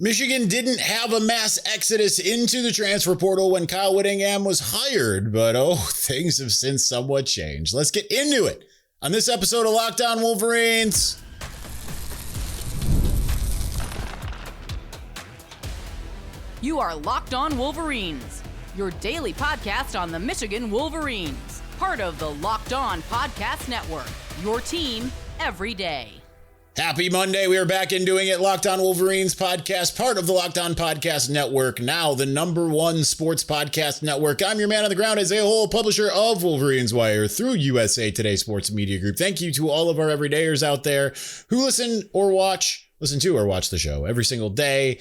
Michigan didn't have a mass exodus into the transfer portal when Kyle Whittingham was hired, but things have since somewhat changed. Let's get into it on this episode of Locked On Wolverines. You are Locked On Wolverines, your daily podcast on the Michigan Wolverines, part of the Locked On Podcast Network, your team every day. Happy Monday. We are back in doing it. Locked On Wolverines podcast, part of the Locked On Podcast Network, now the #1 sports podcast network. I'm your man on the ground, Isaiah Hole, publisher of Wolverines Wire through USA Today Sports Media Group. Thank you to all of our everydayers out there who listen to or watch the show every single day.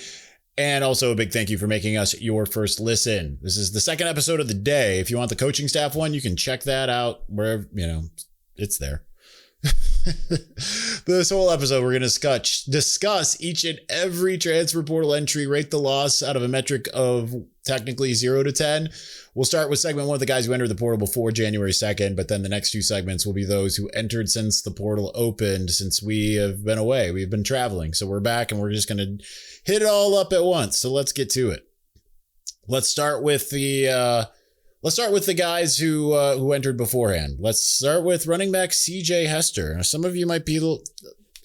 And also a big thank you for making us your first listen. This is the second episode of the day. If you want the coaching staff one, you can check that out wherever, it's there. This whole episode, we're going to discuss each and every transfer portal entry, rate the loss out of a metric of technically 0 to 10. We'll start with segment 1 of the guys who entered the portal before January 2nd, but then the next 2 segments will be those who entered since the portal opened, since we have been away. We've been traveling, so we're back and we're just going to hit it all up at once. So let's get to it. Let's start with the guys who entered beforehand. Let's start with running back CJ Hester. Now, some of you might be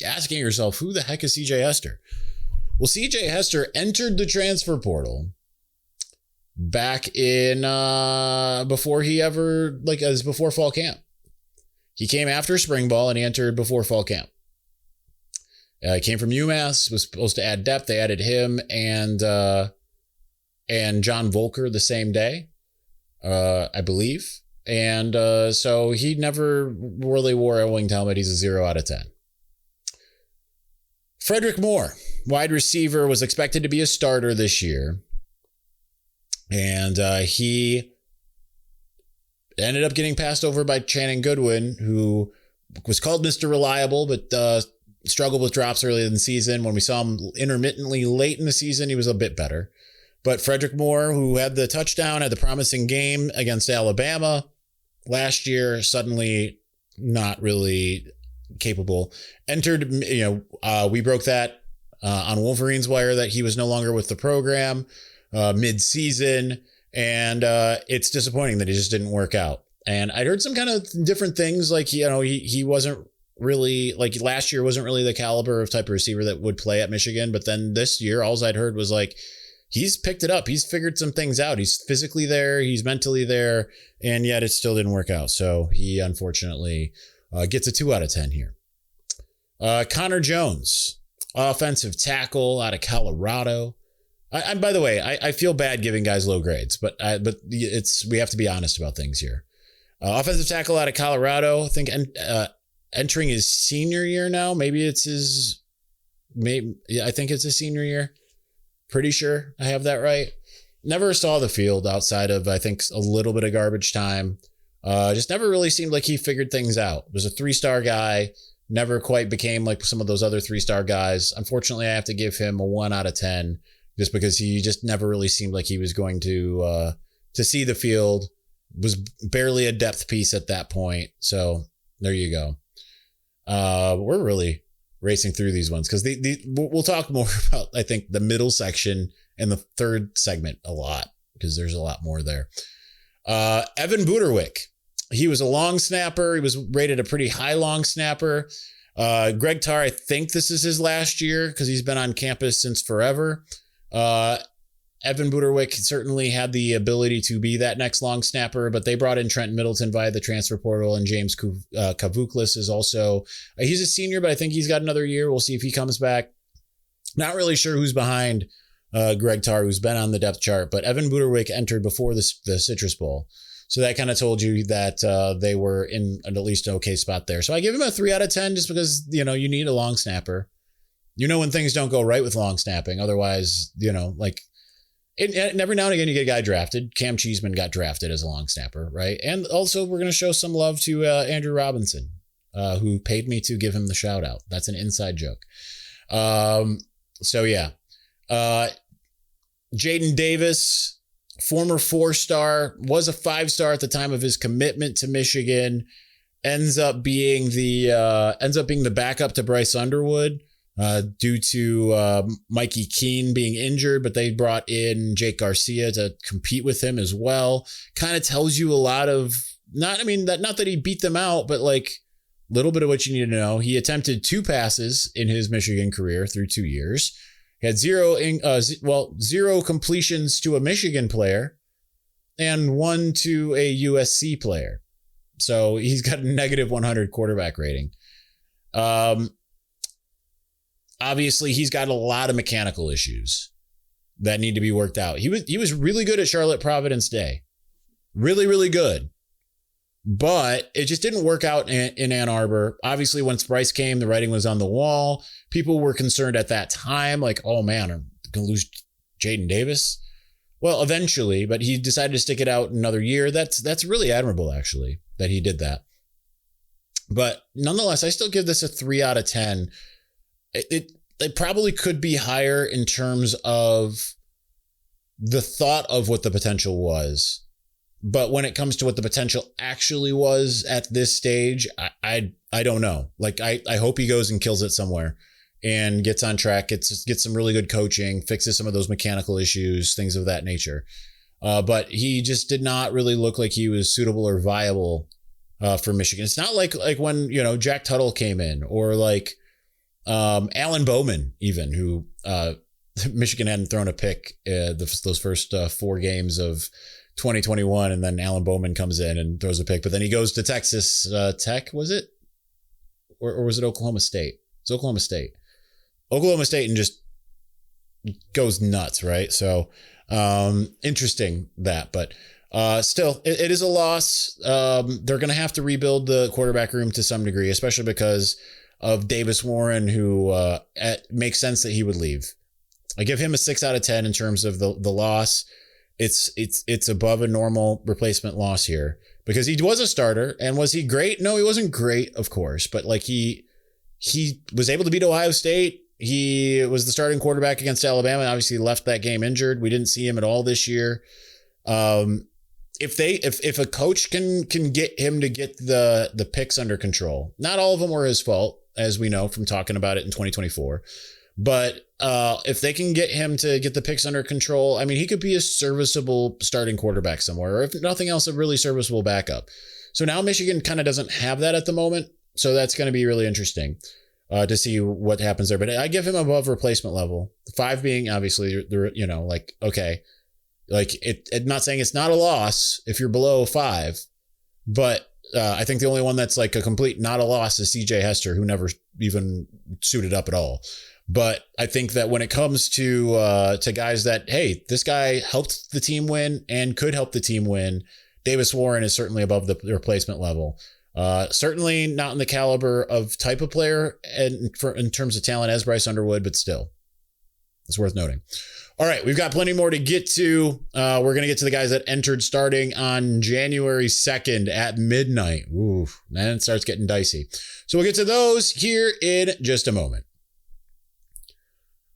asking yourself, who the heck is CJ Hester? Well, CJ Hester entered the transfer portal back in before fall camp. He came after spring ball and he entered before fall camp. He came from UMass, was supposed to add depth. They added him and John Volker the same day. I believe. And so he never really wore a winged helmet. He's a 0 out of 10. Frederick Moore, wide receiver, was expected to be a starter this year. And he ended up getting passed over by Channing Goodwin, who was called Mr. Reliable, but struggled with drops early in the season. When we saw him intermittently late in the season, he was a bit better. But Frederick Moore, who had the touchdown, had the promising game against Alabama last year, suddenly not really capable. Entered, we broke that on Wolverines Wire that he was no longer with the program mid-season, and it's disappointing that he just didn't work out. And I'd heard some kind of different things, like he wasn't really, like last year wasn't really the caliber of type of receiver that would play at Michigan, but then this year all I'd heard was like, he's picked it up. He's figured some things out. He's physically there. He's mentally there. And yet it still didn't work out. So he unfortunately gets a 2 out of 10 here. Connor Jones, offensive tackle out of Colorado. I by the way, I feel bad giving guys low grades, but we have to be honest about things here. Offensive tackle out of Colorado. I think entering his senior year now. I think it's his senior year. Pretty sure I have that right. Never saw the field outside of, I think, a little bit of garbage time. Just never really seemed like he figured things out. Was a 3-star guy. Never quite became like some of those other 3-star guys. Unfortunately, I have to give him a 1 out of 10 just because he just never really seemed like he was going to see the field. Was barely a depth piece at that point. So there you go. We're really racing through these ones because we'll talk more about, I think, the middle section and the third segment a lot because there's a lot more there. Evan Buderwick, he was a long snapper. He was rated a pretty high long snapper. Greg Tarr, I think this is his last year because he's been on campus since forever. Evan Buderwick certainly had the ability to be that next long snapper, but they brought in Trent Middleton via the transfer portal, and James Kavuklis is also, he's a senior, but I think he's got another year. We'll see if he comes back. Not really sure who's behind Greg Tarr, who's been on the depth chart, but Evan Buderwick entered before the Citrus Bowl. So that kind of told you that they were in at least an okay spot there. So I give him a 3 out of 10 just because, you need a long snapper. When things don't go right with long snapping. Otherwise, and every now and again, you get a guy drafted. Cam Cheeseman got drafted as a long snapper, right? And also, we're going to show some love to Andrew Robinson, who paid me to give him the shout out. That's an inside joke. So, yeah. Jaden Davis, former 4-star, was a 5-star at the time of his commitment to Michigan, ends up being the backup to Bryce Underwood. due to Mikey Keene being injured, but they brought in Jake Garcia to compete with him as well. Kind of tells you a lot of not that he beat them out, but like a little bit of what you need to know. He attempted 2 passes in his Michigan career through 2 years. He had zero completions to a Michigan player and 1 to a USC player. So he's got a negative 100 quarterback rating. Obviously, he's got a lot of mechanical issues that need to be worked out. He was really good at Charlotte Providence Day. Really, really good. But it just didn't work out in Ann Arbor. Obviously, once Bryce came, the writing was on the wall. People were concerned at that time, like, oh man, I'm going to lose Jaden Davis. Well, eventually, but he decided to stick it out another year. That's really admirable, actually, that he did that. But nonetheless, I still give this a 3 out of 10. It probably could be higher in terms of the thought of what the potential was. But when it comes to what the potential actually was at this stage, I don't know. Like, I hope he goes and kills it somewhere and gets on track, gets some really good coaching, fixes some of those mechanical issues, things of that nature. But he just did not really look like he was suitable or viable for Michigan. It's not like when, Jack Tuttle came in, or like Alan Bowman, even, who Michigan hadn't thrown a pick those first 4 games of 2021, and then Alan Bowman comes in and throws a pick, but then he goes to Texas Tech, was it? Or was it Oklahoma State? It's Oklahoma State. Oklahoma State, and just goes nuts, right? So interesting that, but still, it is a loss. They're going to have to rebuild the quarterback room to some degree, especially because of Davis Warren, who it makes sense that he would leave. I give him a 6 out of 10 in terms of the loss. It's above a normal replacement loss here, because he was a starter. And was he great? No, he wasn't great, of course, but like he was able to beat Ohio State. He was the starting quarterback against Alabama, and obviously left that game injured. We didn't see him at all this year. If a coach can get him to get the picks under control, not all of them were his fault, as we know from talking about it in 2024. But if they can get him to get the picks under control, I mean, he could be a serviceable starting quarterback somewhere, or if nothing else, a really serviceable backup. So now Michigan kind of doesn't have that at the moment. So that's going to be really interesting to see what happens there. But I give him above replacement level. 5 being obviously, like, okay, like it not saying it's not a loss if you're below 5, but I think the only one that's like a complete not a loss is CJ Hester, who never even suited up at all. But I think that when it comes to guys that, hey, this guy helped the team win and could help the team win, Davis Warren is certainly above the replacement level. Certainly not in the caliber of type of player and in terms of talent as Bryce Underwood, but still, it's worth noting. All right, we've got plenty more to get to. We're going to get to the guys that entered starting on January 2nd at midnight. Ooh, then it starts getting dicey. So we'll get to those here in just a moment.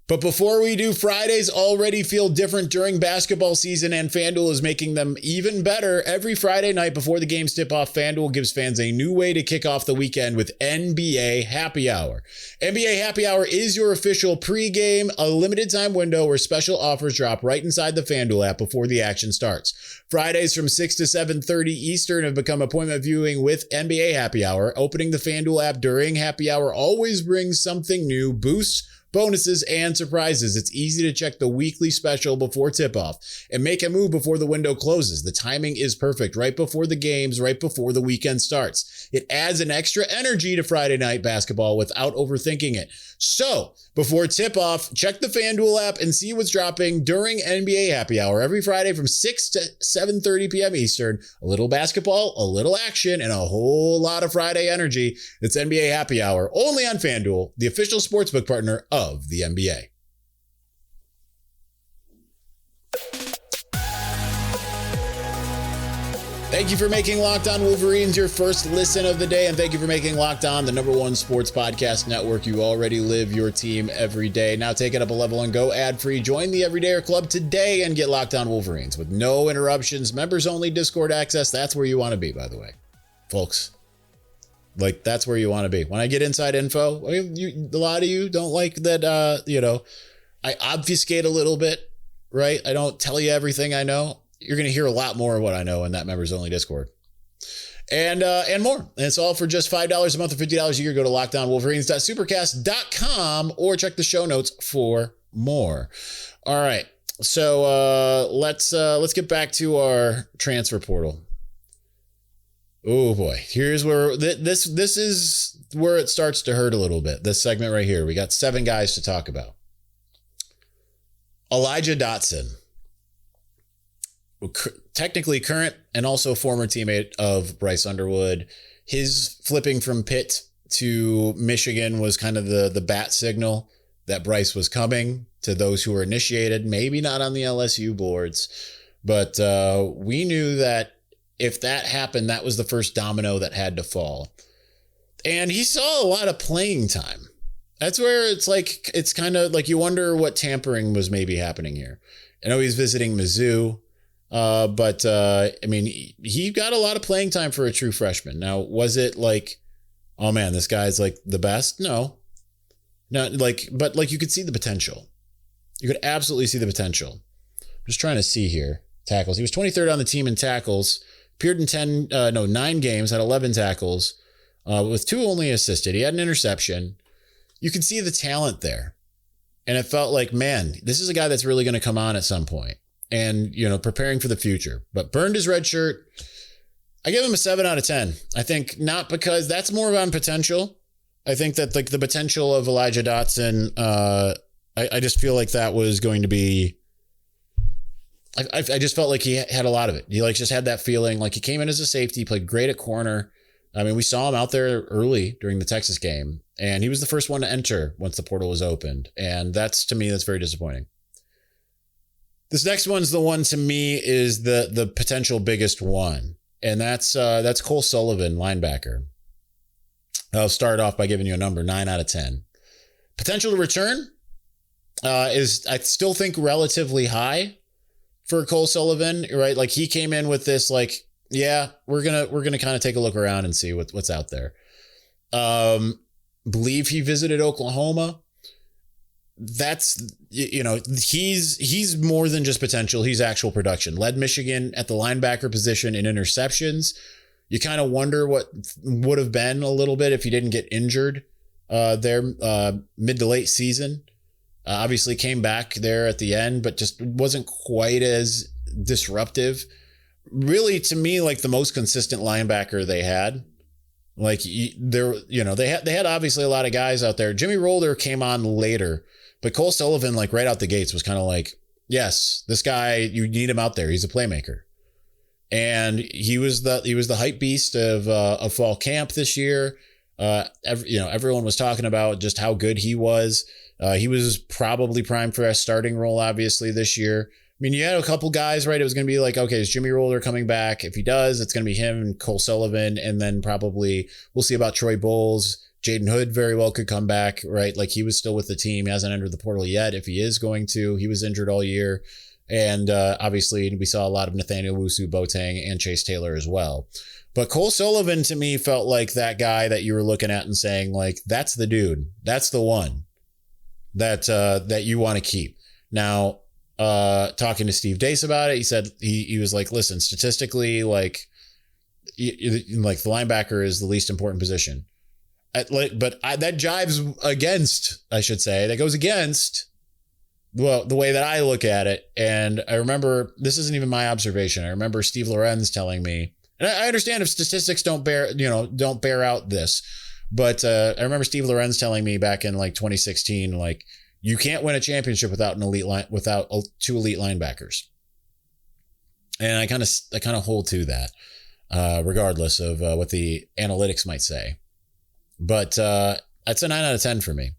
But before we do, Fridays already feel different during basketball season, and FanDuel is making them even better. Every Friday night before the games tip off, FanDuel gives fans a new way to kick off the weekend with NBA Happy Hour. NBA Happy Hour is your official pregame, a limited time window where special offers drop right inside the FanDuel app before the action starts. Fridays from 6 to 7:30 Eastern have become appointment viewing with NBA Happy Hour. Opening the FanDuel app during Happy Hour always brings something new, boosts, bonuses, and surprises. It's easy to check the weekly special before tip-off and make a move before the window closes. The timing is perfect, right before the games, right before the weekend starts. It adds an extra energy to Friday night basketball without overthinking it. So, before tip-off, check the FanDuel app and see what's dropping during NBA Happy Hour every Friday from 6 to 7:30 p.m. Eastern. A little basketball, a little action, and a whole lot of Friday energy. It's NBA Happy Hour, only on FanDuel, the official sportsbook partner of the NBA. Thank you for making Locked On Wolverines your first listen of the day, and thank you for making Locked On the #1 sports podcast network. You already live your team every day. Now take it up a level and go ad-free. Join the Everydayer Club today and get Locked On Wolverines with no interruptions, members-only Discord access. That's where you want to be, by the way, folks. Like, that's where you want to be. When I get inside info, a lot of you don't like that, I obfuscate a little bit, right? I don't tell you everything I know. You're going to hear a lot more of what I know in that members only Discord. And more. And it's all for just $5 a month or $50 a year. Go to LockedOnWolverines.supercast.com or check the show notes for more. All right. So let's get back to our transfer portal. Oh boy, here's where this is where it starts to hurt a little bit. This segment right here, we got 7 guys to talk about. Elijah Dotson, technically current and also former teammate of Bryce Underwood. His flipping from Pitt to Michigan was kind of the bat signal that Bryce was coming to those who were initiated, maybe not on the LSU boards, but we knew that if that happened, that was the first domino that had to fall. And he saw a lot of playing time. That's where it's kind of like you wonder what tampering was maybe happening here. I know he's visiting Mizzou, but he got a lot of playing time for a true freshman. Now, was it like, oh man, this guy's like the best? No, not like, but like you could see the potential. You could absolutely see the potential. I'm just trying to see here. Tackles. He was 23rd on the team in tackles. Appeared in 9 games, had 11 tackles, with 2 only assisted. He had an interception. You can see the talent there. And it felt like, man, this is a guy that's really going to come on at some point and, preparing for the future. But burned his red shirt. I give him a 7 out of 10. I think not because that's more on potential. I think that like the potential of Elijah Dotson, I just feel like that was going to be, I just felt like he had a lot of it. He just had that feeling like he came in as a safety, played great at corner. I mean, we saw him out there early during the Texas game, and he was the first one to enter once the portal was opened. And to me, that's very disappointing. This next one's the one to me is the potential biggest one. And that's Cole Sullivan, linebacker. I'll start off by giving you a number, 9 out of 10. Potential to return is, I still think, relatively high for Cole Sullivan, right? Like he came in with this, like, yeah, we're gonna kind of take a look around and see what's out there. Believe he visited Oklahoma. That's, he's more than just potential. He's actual production. Led Michigan at the linebacker position in interceptions. You kind of wonder what would have been a little bit if he didn't get injured there mid to late season. Obviously came back there at the end, but just wasn't quite as disruptive. Really, to me, like the most consistent linebacker they had. Like they had obviously a lot of guys out there. Jimmy Rolder came on later, but Cole Sullivan, like right out the gates, was kind of like, yes, this guy, you need him out there. He's a playmaker. And he was the hype beast of fall camp this year. Everyone was talking about just how good he was. He was probably primed for a starting role, obviously, this year. I mean, you had a couple guys, right? It was going to be like, okay, is Jimmy Roller coming back? If he does, it's going to be him and Cole Sullivan. And then probably we'll see about Troy Bowles. Jaden Hood very well could come back, right? Like he was still with the team. He hasn't entered the portal yet. If he is going to, he was injured all year. And obviously we saw a lot of Nathaniel Wusu Boateng and Chase Taylor as well. But Cole Sullivan to me felt like that guy that you were looking at and saying like, that's the dude. That's the one that you want to keep. Now, talking to Steve Dace about it, he said he was like, listen, statistically, like the linebacker is the least important position. That jives against, I should say, that goes against, well, the way that I look at it. And I remember, this isn't even my observation. I remember Steve Lorenz telling me, and I understand if statistics don't bear out this, but I remember Steve Lorenz telling me back in like 2016, like you can't win a championship without without 2 elite linebackers. And I kind of hold to that, regardless of what the analytics might say. But that's a 9 out of 10 for me.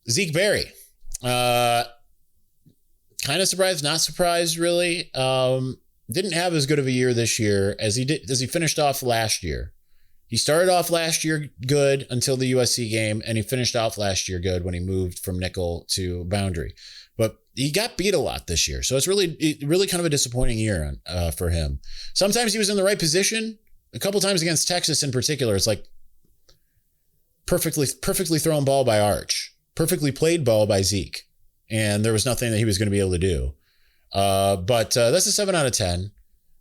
Zeke Berry, kind of surprised, not surprised, really. Didn't have as good of a year this year as he finished off last year. He started off last year good until the USC game, and he finished off last year good when he moved from nickel to boundary. But he got beat a lot this year, so it's really kind of a disappointing year for him. Sometimes he was in the right position, A couple times against Texas in particular, it's like perfectly thrown ball by Arch, perfectly played ball by Zeke. And there was nothing that he was going to be able to do. But that's a 7 out of 10.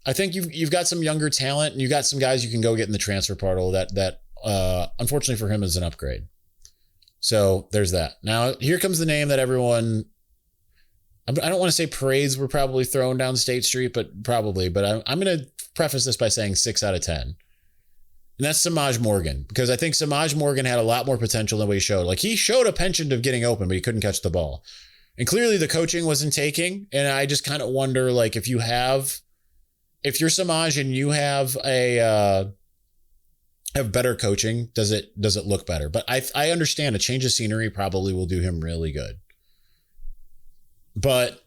I think you've got some younger talent and you got some guys you can go get in the transfer portal that unfortunately for him is an upgrade. So there's that. Now here comes the name that everyone, I don't want to say parades were probably thrown down State Street, but probably, but I'm going to preface this by saying 6 out of 10. And that's Semaj Morgan, because I think Semaj Morgan had a lot more potential than what he showed. Like he showed a penchant of getting open, but he couldn't catch the ball. And clearly the coaching wasn't taking. And I just kind of wonder, like, if you're Semaj and you have better coaching, does it look better? But I understand a change of scenery probably will do him really good. But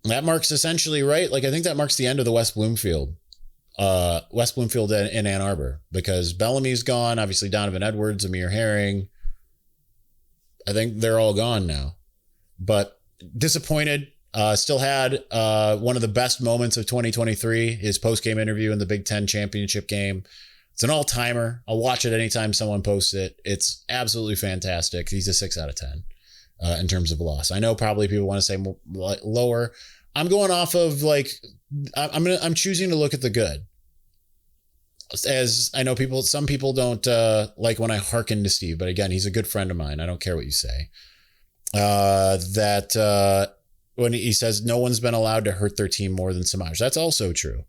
that marks essentially, right? Like, I think that marks the end of the West Bloomfield in Ann Arbor, because Bellamy's gone. Obviously Donovan Edwards, Amir Herring. I think they're all gone now, but disappointed. Still had one of the best moments of 2023, his post-game interview in the Big Ten championship game. It's an all-timer. I'll watch it anytime someone posts it. It's absolutely fantastic. He's a 6 out of 10 in terms of loss. I know probably people want to say more, lower. I'm going off of like, I'm choosing to look at the good. As I know some people don't like when I hearken to Steve, but again, he's a good friend of mine. I don't care what you say. When he says no one's been allowed to hurt their team more than Semaj, that's also true.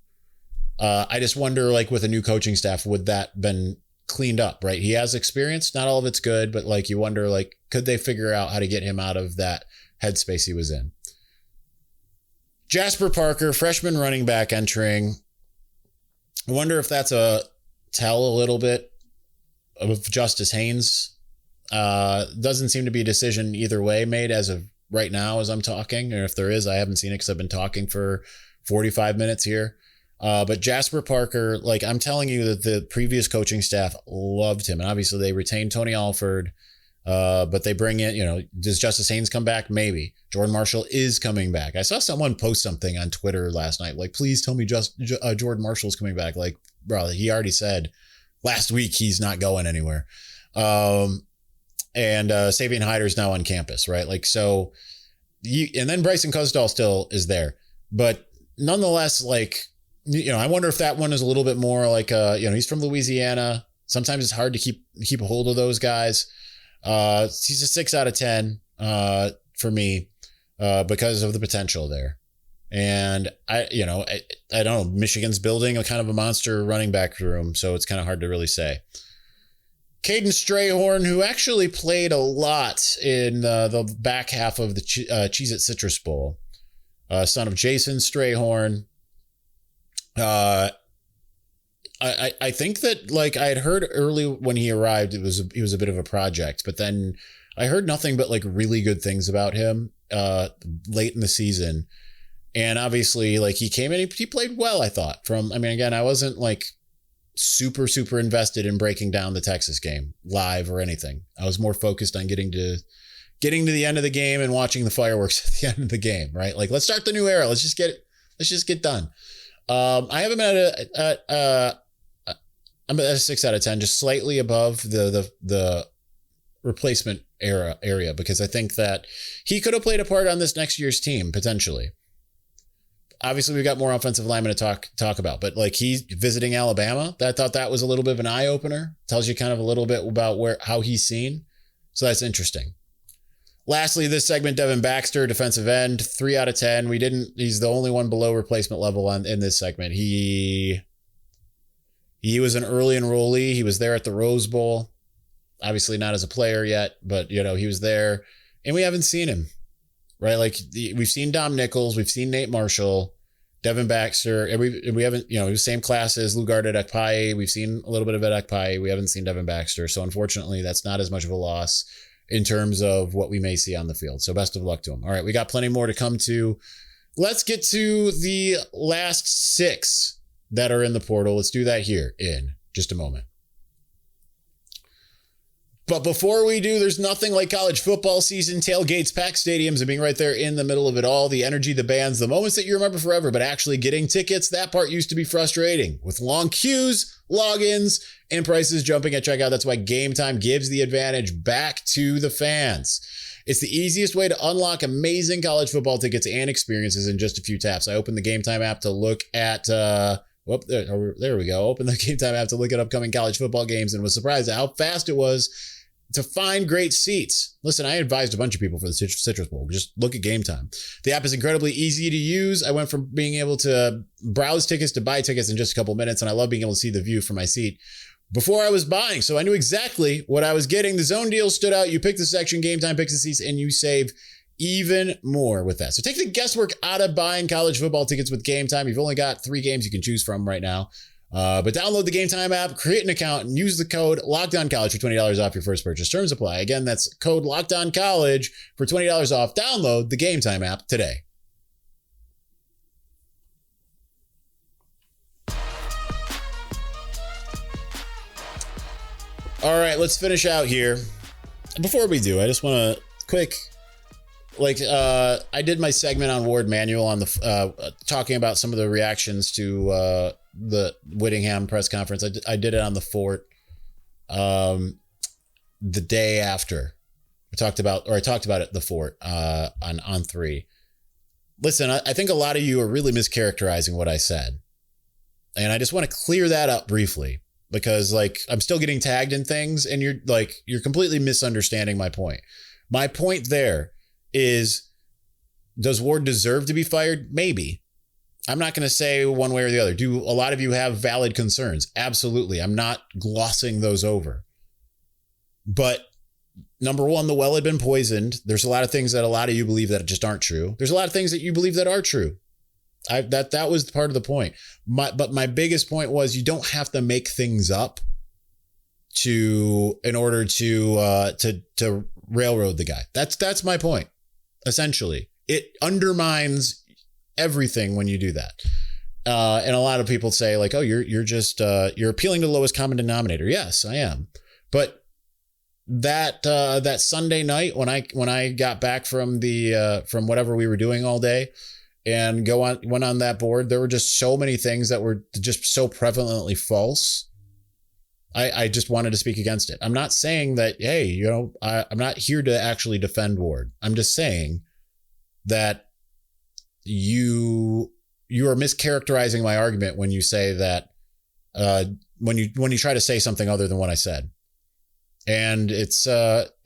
I just wonder, like, with a new coaching staff, would that been cleaned up, right? He has experience. Not all of it's good, but like you wonder, like, could they figure out how to get him out of that headspace he was in? Jasper Parker, freshman running back entering. I wonder if that's a tell a little bit of Justice Haynes. Doesn't seem to be a decision either way made as of right now as I'm talking. And if there is, I haven't seen it because I've been talking for 45 minutes here. But Jasper Parker, like, I'm telling you that the previous coaching staff loved him. And obviously they retained Tony Alford, but they bring in, does Justice Haynes come back? Maybe. Jordan Marshall is coming back. I saw someone post something on Twitter last night, like, please tell me Jordan Marshall's coming back. Like, bro, he already said last week he's not going anywhere. And Sabian Hyder's now on campus, right? Like, so and then Bryson Cusdall still is there, but nonetheless, like, I wonder if that one is a little bit more like, he's from Louisiana. Sometimes it's hard to keep a hold of those guys. He's a 6 out of 10 for me because of the potential there. And I don't know, Michigan's building a kind of a monster running back room, so it's kind of hard to really say. Caden Strayhorn, who actually played a lot in the back half of the Cheez-It Citrus Bowl, son of Jason Strayhorn. I think that, like, I had heard early when he arrived, he was a bit of a project, but then I heard nothing but like really good things about him late in the season. And obviously, like, he came in, he played well, I thought. Again, I wasn't like super invested in breaking down the Texas game live or anything. I was more focused on getting to the end of the game and watching the fireworks at the end of the game, right? Like, let's start the new era. Let's just get done. I have him I'm at a 6 out of 10, just slightly above the replacement area, because I think that he could have played a part on this next year's team potentially. Obviously, we've got more offensive linemen to talk about, but like, he's visiting Alabama. I thought that was a little bit of an eye opener. Tells you kind of a little bit about how he's seen. So that's interesting. Lastly, this segment, Devin Baxter, defensive end, 3 out of 10. He's the only one below replacement level in this segment. He was an early enrollee. He was there at the Rose Bowl. Obviously not as a player yet, but he was there, and we haven't seen him, right? Like, we've seen Dom Nichols, we've seen Nate Marshall, Devin Baxter, and we haven't, he was same class as Lugard Edekpaye. We've seen a little bit of Edekpaye. We haven't seen Devin Baxter. So unfortunately, that's not as much of a loss in terms of what we may see on the field. So best of luck to him. All right, we got plenty more to come to. Let's get to the last 6 that are in the portal. Let's do that here in just a moment. But before we do, there's nothing like college football season, tailgates, packed stadiums, and being right there in the middle of it all. The energy, the bands, the moments that you remember forever, but actually getting tickets, that part used to be frustrating. With long queues, logins, and prices jumping at checkout, that's why Game Time gives the advantage back to the fans. It's the easiest way to unlock amazing college football tickets and experiences in just a few taps. I opened the Game Time app to look at... there we go. Open the Game Time app to look at upcoming college football games and was surprised at how fast it was to find great seats. Listen, I advised a bunch of people for the Citrus Bowl. Just look at Game Time. The app is incredibly easy to use. I went from being able to browse tickets to buy tickets in just a couple minutes, and I love being able to see the view from my seat before I was buying. So I knew exactly what I was getting. The zone deal stood out. You pick the section, Game Time picks the seats, and you save even more with that. So take the guesswork out of buying college football tickets with Game Time. You've only got 3 games you can choose from right now. But download the Game Time app, create an account, and use the code LOCKEDONCollege for $20 off your first purchase. Terms apply. Again, that's code LOCKEDONCollege for $20 off. Download the Game Time app today. All right, let's finish out here. Before we do, I just want to quick... I did my segment on Ward Manuel on the talking about some of the reactions to the Whittingham press conference. I did it on the Fort the day after. I talked about it at the Fort on 3. Listen, I think a lot of you are really mischaracterizing what I said, and I just want to clear that up briefly because I'm still getting tagged in things, and you're completely misunderstanding my point. My point there is, does Ward deserve to be fired? Maybe. I'm not going to say one way or the other. Do a lot of you have valid concerns? Absolutely. I'm not glossing those over. But number one, the well had been poisoned. There's a lot of things that a lot of you believe that just aren't true. There's a lot of things that you believe that are true. That was part of the point. But my biggest point was you don't have to make things up in order to railroad the guy. That's my point. Essentially, it undermines everything when you do that. And a lot of people say oh, you're just you're appealing to the lowest common denominator. Yes, I am. But that Sunday night when I got back from from whatever we were doing all day and went on that board, there were just so many things that were just so prevalently false. I just wanted to speak against it. I'm not saying that, hey, I'm not here to actually defend Ward. I'm just saying that you are mischaracterizing my argument when you say that, when you try to say something other than what I said. And it's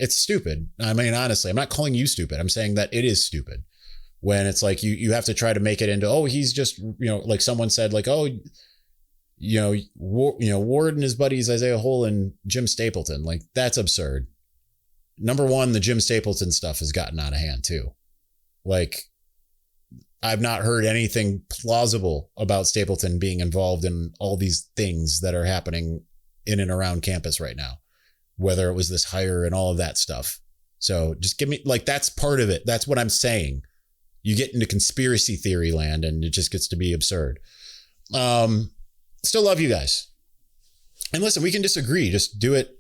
stupid. I mean, honestly, I'm not calling you stupid. I'm saying that it is stupid when it's you have to try to make it into, oh, he's just, someone said Ward and his buddies, Isaiah Hole and Jim Stapleton, that's absurd. Number one, the Jim Stapleton stuff has gotten out of hand too. I've not heard anything plausible about Stapleton being involved in all these things that are happening in and around campus right now, whether it was this hire and all of that stuff. So just give me, that's part of it. That's what I'm saying. You get into conspiracy theory land and it just gets to be absurd. Still love you guys. And listen, we can disagree. Just do it,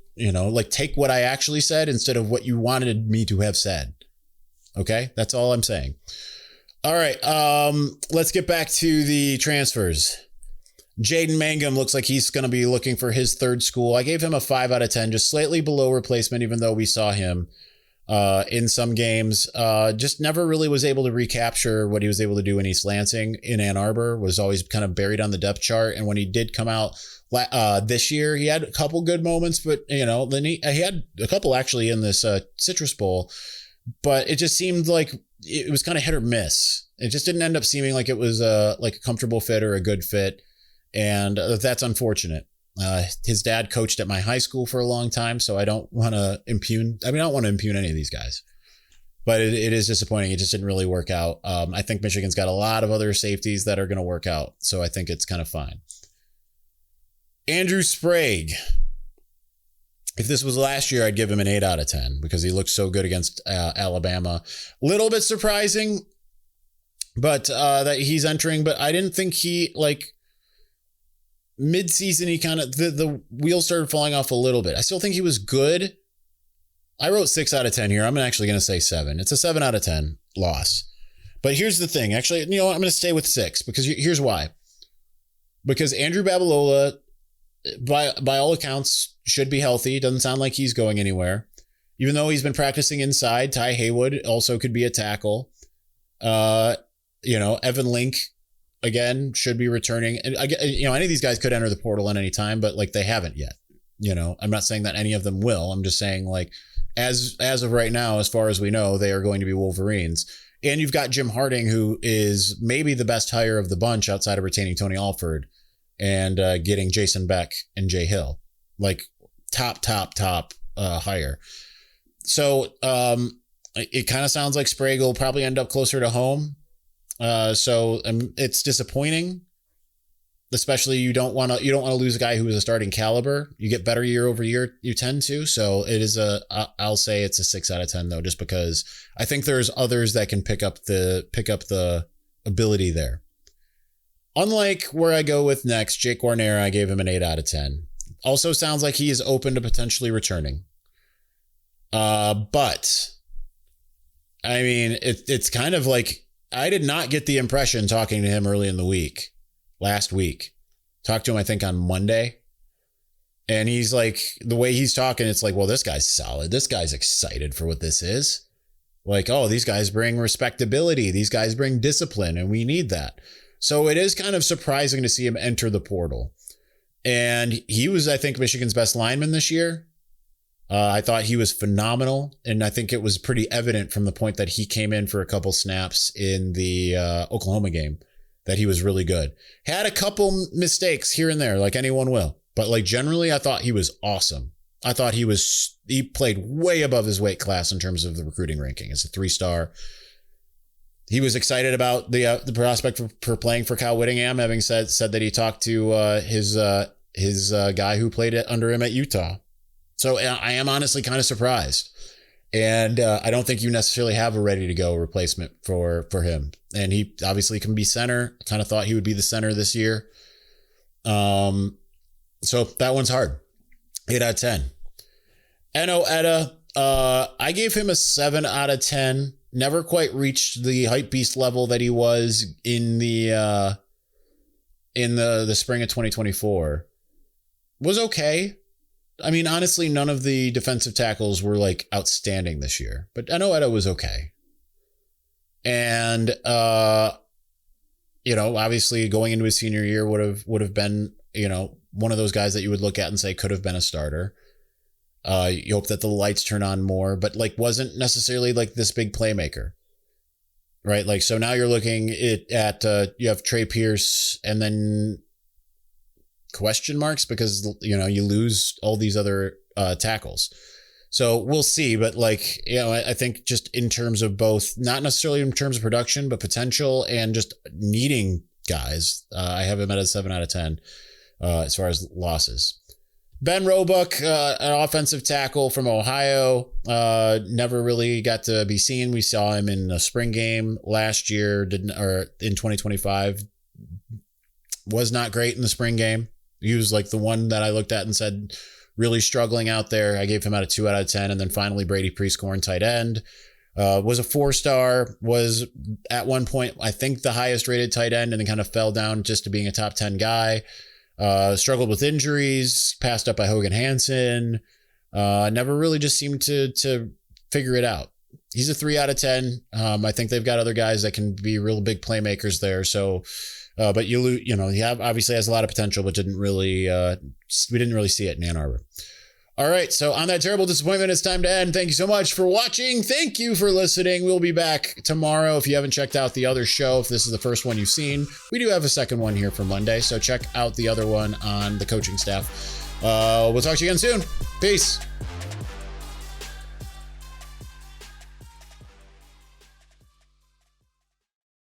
take what I actually said instead of what you wanted me to have said. Okay? That's all I'm saying. All right. Let's get back to the transfers. Jaden Mangum looks like he's going to be looking for his third school. I gave him a 5 out of 10, just slightly below replacement, even though we saw him in some games. Just never really was able to recapture what he was able to do in East Lansing. In Ann Arbor was always kind of buried on the depth chart. And when he did come out this year, he had a couple good moments, but then he had a couple actually in this Citrus Bowl, but it just seemed like it was kind of hit or miss. It just didn't end up seeming like it was a comfortable fit or a good fit. And that's unfortunate. His dad coached at my high school for a long time, so I don't want to impugn. I don't want to impugn any of these guys, but it is disappointing. It just didn't really work out. I think Michigan's got a lot of other safeties that are going to work out, so I think it's kind of fine. Andrew Sprague. If this was last year, I'd give him an 8 out of 10 because he looked so good against Alabama. Little bit surprising, but that he's entering. But I didn't think he mid-season, he kind of the wheels started falling off a little bit. I still think he was good, I wrote 6 out of 10 here. I'm actually going to say 7. It's a 7 out of 10 loss. But here's the thing. Actually, you know what? I'm going to stay with 6 because here's why. Because Andrew Babalola, by all accounts, should be healthy. Doesn't sound like he's going anywhere. Even though he's been practicing inside, Ty Haywood also could be a tackle. Evan Link, again, should be returning. And any of these guys could enter the portal at any time, but like they haven't yet. I'm not saying that any of them will. I'm just saying like as of right now, as far as we know, they are going to be Wolverines. And you've got Jim Harding, who is maybe the best hire of the bunch outside of retaining Tony Alford and getting Jason Beck and Jay Hill, like top hire. So it kind of sounds like Sprague will probably end up closer to home. So it's disappointing, especially you don't want to lose a guy who is a starting caliber. You get better year over year. You tend to. So it is I'll say it's a 6 out of 10 though, just because I think there's others that can pick up the ability there. Unlike where I go with next, Jake Guarnera, I gave him an 8 out of 10. Also sounds like he is open to potentially returning. But I mean, it's kind of like, I did not get the impression talking to him early in the week, last week. Talked to him, I think, on Monday. And he's like, the way he's talking, it's like, well, this guy's solid. This guy's excited for what this is. Like, oh, these guys bring respectability. These guys bring discipline, and we need that. So it is kind of surprising to see him enter the portal. And he was, I think, Michigan's best lineman this year. I thought he was phenomenal, and I think it was pretty evident from the point that he came in for a couple snaps in the Oklahoma game that he was really good. Had a couple mistakes here and there, like anyone will, but like generally, I thought he was awesome. I thought he played way above his weight class in terms of the recruiting ranking as a 3-star. He was excited about the prospect for playing for Kyle Whittingham, having said that he talked to his guy who played under him at Utah. So I am honestly kind of surprised. And I don't think you necessarily have a ready to go replacement for him. And he obviously can be center. I kind of thought he would be the center this year. So that one's hard. 8 out of 10. Eno Etta, I gave him a 7 out of 10. Never quite reached the hype beast level that he was in the spring of 2024. Was okay. I mean, honestly, none of the defensive tackles were like outstanding this year, but Eno Etta was okay. And, obviously going into his senior year would have been, one of those guys that you would look at and say could have been a starter. You hope that the lights turn on more, but like wasn't necessarily like this big playmaker, right? Like, so now you're looking at you have Trey Pierce and then question marks because, you lose all these other tackles. So we'll see. But like, I think just in terms of both, not necessarily in terms of production, but potential and just needing guys, I have him at a 7 out of 10 as far as losses. Ben Roebuck, an offensive tackle from Ohio, never really got to be seen. We saw him in a spring game last year, or in 2025. Was not great in the spring game. He was like the one that I looked at and said, really struggling out there. I gave him out a 2 out of 10. And then finally, Brady Prieskorn, tight end, was a 4-star, was at one point, I think the highest rated tight end, and then kind of fell down just to being a top 10 guy. Struggled with injuries, passed up by Hogan Hansen. Never really just seemed to figure it out. He's a 3 out of 10. I think they've got other guys that can be real big playmakers there. So, but he obviously has a lot of potential, but we didn't really see it in Ann Arbor. All right. So on that terrible disappointment, it's time to end. Thank you so much for watching. Thank you for listening. We'll be back tomorrow. If you haven't checked out the other show, if this is the first one you've seen, we do have a second one here for Monday. So check out the other one on the coaching staff. We'll talk to you again soon. Peace.